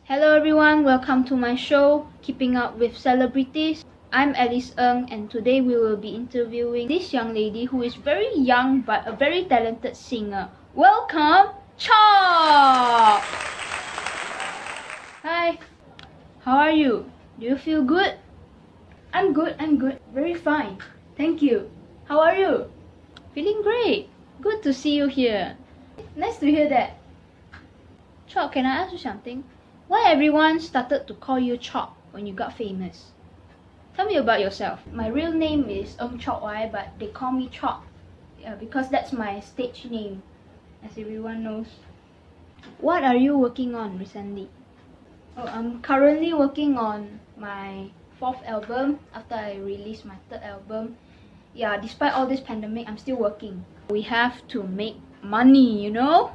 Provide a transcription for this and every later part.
Hello everyone, welcome to my show, Keeping Up with Celebrities. I'm Alice Ng and today we will be interviewing this young lady who is very young but a very talented singer. Welcome, Chop! Hi, how are you? Do you feel good? I'm good, very fine. Thank you. How are you? Feeling great. Good to see you here. Nice to hear that. Chop, can I ask you something? Why everyone started to call you Chop when you got famous? Tell me about yourself. My real name is Ng Chok Wai, but they call me Chop because that's my stage name, as everyone knows. What are you working on recently? Oh, I'm currently working on my 4th album after I released my 3rd album. Yeah, despite all this pandemic, I'm still working. We have to make money, you know?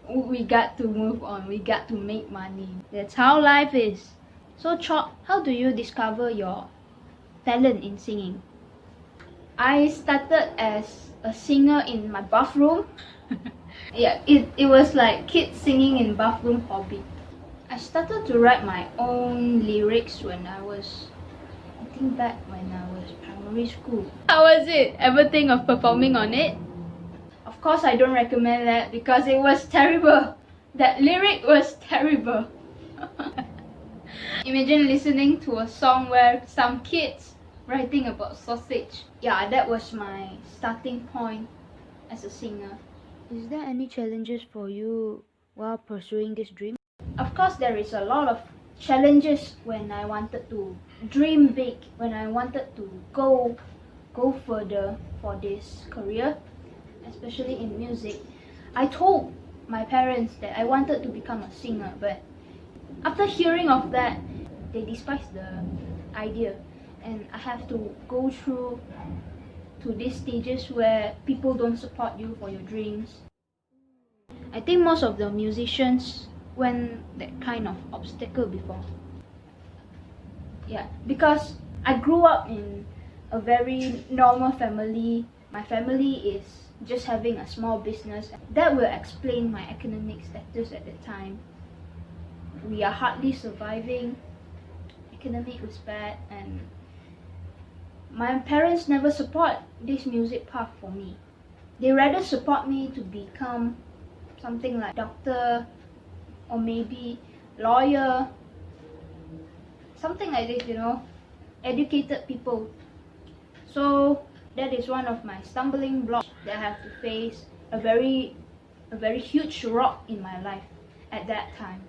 We got to move on, we got to make money. That's how life is. So Chop, how do you discover your talent in singing? I started as a singer in my bathroom. Yeah, it was like kids singing in bathroom hobby. I started to write my own lyrics when I was, I think back when I was primary school. How was it? Ever think of performing on it? Of course, I don't recommend that because it was terrible. That lyric was terrible. Imagine listening to a song where some kids writing about sausage. Yeah, that was my starting point as a singer. Is there any challenges for you while pursuing this dream? Of course, there is a lot of challenges when I wanted to dream big, when I wanted to go further for this career, especially in music. I told my parents that I wanted to become a singer, but after hearing of that, they despised the idea, and I have to go through to these stages where people don't support you for your dreams. I think most of the musicians went that kind of obstacle before. Yeah, because I grew up in a very normal family. My family is just having a small business. That will explain my academic status at the time. We are hardly surviving. Academic was bad, and my parents never support this music path for me. They rather support me to become something like doctor or maybe lawyer, something like this, you know, educated people. So that is one of my stumbling blocks that I have to face, a very huge rock in my life at that time.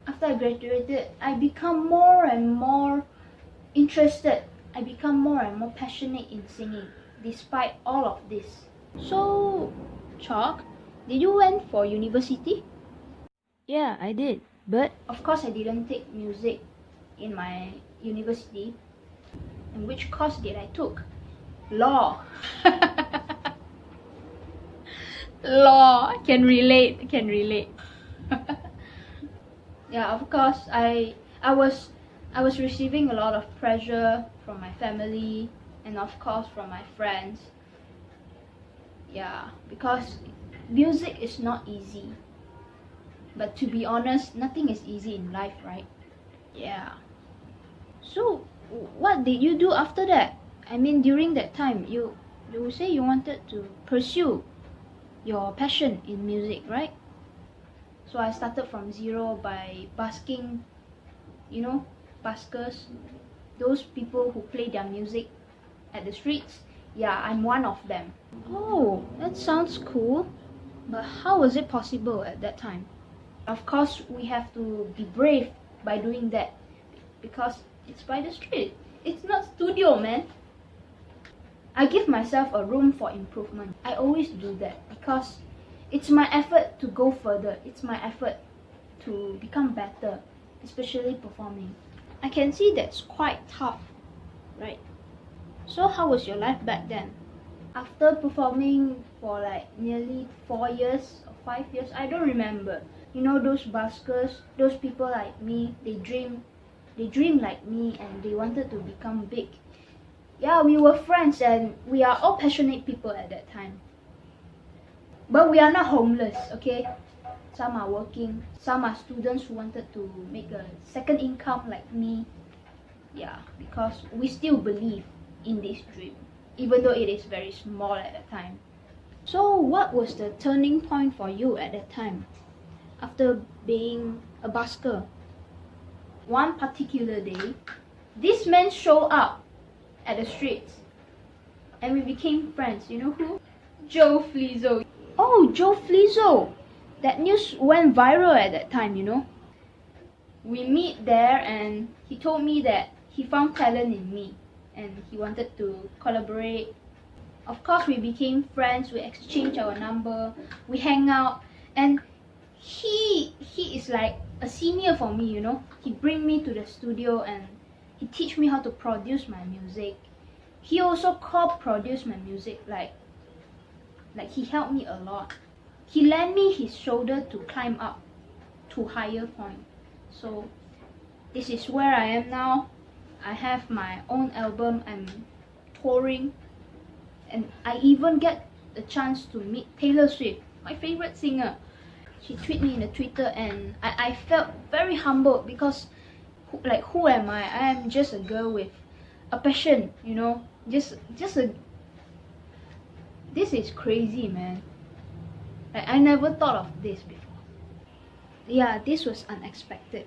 After I graduated, I become more and more interested. I become more and more passionate in singing, despite all of this. So, Chalk, did you went for university? Yeah, I did. But of course, I didn't take music in my university. And which course did I took? Law. Law. Can relate. Yeah, of course, I was receiving a lot of pressure from my family and of course from my friends. Yeah, because music is not easy. But to be honest, nothing is easy in life, right? Yeah. So, what did you do after that? I mean, during that time, you say you wanted to pursue your passion in music, right? So I started from zero by busking, you know, buskers, those people who play their music at the streets. Yeah, I'm one of them. Oh, that sounds cool. But how was it possible at that time? Of course, we have to be brave by doing that because it's by the street. It's not studio, man. I give myself a room for improvement. I always do that because it's my effort to go further. It's my effort to become better, especially performing. I can see that's quite tough, right? So how was your life back then? After performing for like nearly 4 years or 5 years, I don't remember. You know, those buskers, those people like me, they dream like me and they wanted to become big. Yeah, we were friends and we are all passionate people at that time. But we are not homeless, okay? Some are working, some are students who wanted to make a second income like me. Yeah, because we still believe in this dream, even though it is very small at that time. So what was the turning point for you at that time, after being a busker? One particular day, this man showed up at the streets and we became friends. You know who? Joe Flizzo. Oh, Joe Flizzo! That news went viral at that time, you know. We meet there and he told me that he found talent in me and he wanted to collaborate. Of course, we became friends, we exchanged our number, we hang out, and he is like a senior for me, you know. He bring me to the studio and he teach me how to produce my music. He also co-produce my music, like he helped me a lot. He lent me his shoulder to climb up to higher point. So this is where I am now. I have my own album, I'm touring, and I even get the chance to meet Taylor Swift, my favorite singer. She tweeted me in the Twitter and I felt very humbled because who am I? I am just a girl with a passion, you know. This is crazy, man. I never thought of this before. Yeah, this was unexpected.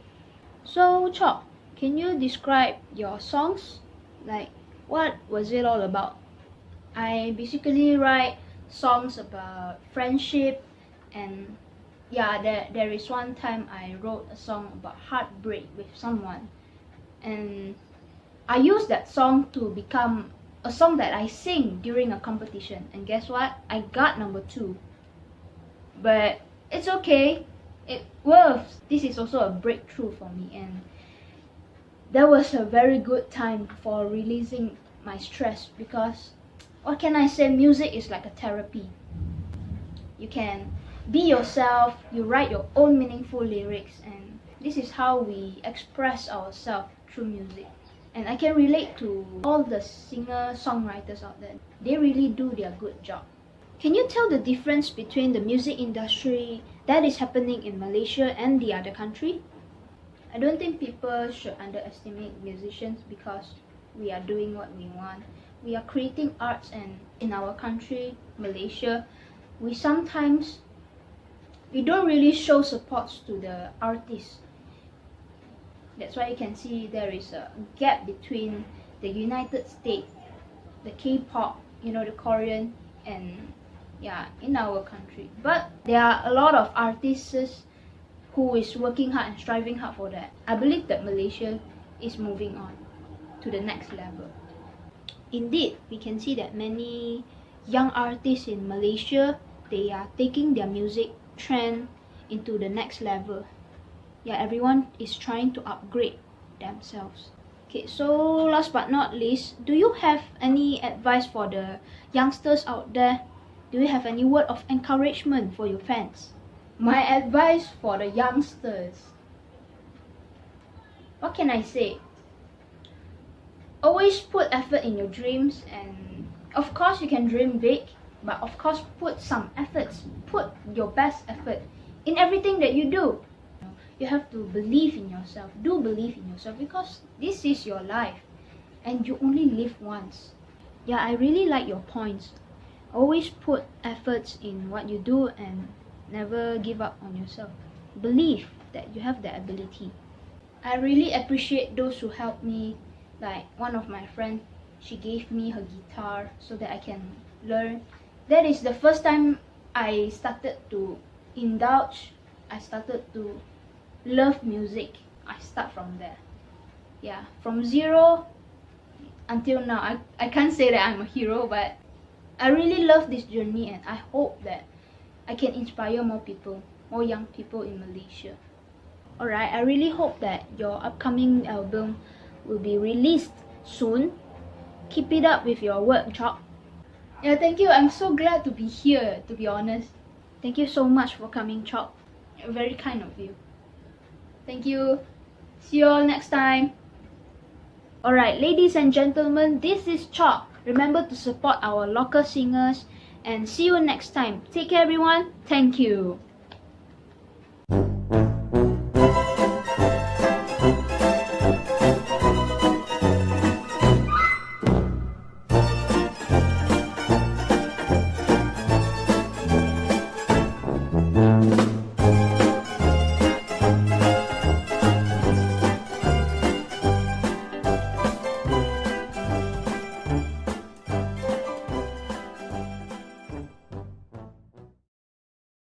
So Chop, can you describe your songs? Like, what was it all about? I basically write songs about friendship, and yeah, there is one time I wrote a song about heartbreak with someone, and I used that song to become a song that I sing during a competition, and guess what? I got number 2. But it's okay, it works. This is also a breakthrough for me, and that was a very good time for releasing my stress, because what can I say, music is like a therapy. You can be yourself, you write your own meaningful lyrics, and this is how we express ourselves through music. And I can relate to all the singer-songwriters out there. They really do their good job. Can you tell the difference between the music industry that is happening in Malaysia and the other country? I don't think people should underestimate musicians because we are doing what we want. We are creating arts, and in our country, Malaysia, we don't really show support to the artists. That's why you can see there is a gap between the United States, the K-pop, you know, the Korean, and yeah, in our country. But there are a lot of artists who is working hard and striving hard for that. I believe that Malaysia is moving on to the next level. Indeed, we can see that many young artists in Malaysia, they are taking their music trend into the next level. Yeah, everyone is trying to upgrade themselves. Okay, so last but not least, do you have any advice for the youngsters out there? Do you have any word of encouragement for your fans? My advice for the youngsters, what can I say? Always put effort in your dreams, and of course you can dream big, but of course put some efforts. Put your best effort in everything that you do. You have to believe in yourself. Do believe in yourself, because this is your life and you only live once. Yeah, I really like your points. Always put efforts in what you do and never give up on yourself. Believe that you have the ability. I really appreciate those who helped me. Like one of my friends, she gave me her guitar so that I can learn. That is the first time I started to indulge. I started to love music. I start from there. Yeah, from zero until now. I can't say that I'm a hero, but I really love this journey, and I hope that I can inspire more people, more young people in Malaysia. Alright, I really hope that your upcoming album will be released soon. Keep it up with your work, Chop. Yeah, thank you. I'm so glad to be here, to be honest. Thank you so much for coming, Chop. Very kind of you. Thank you. See you all next time. Alright, ladies and gentlemen, this is Chop. Remember to support our local singers, and see you next time. Take care, everyone. Thank you.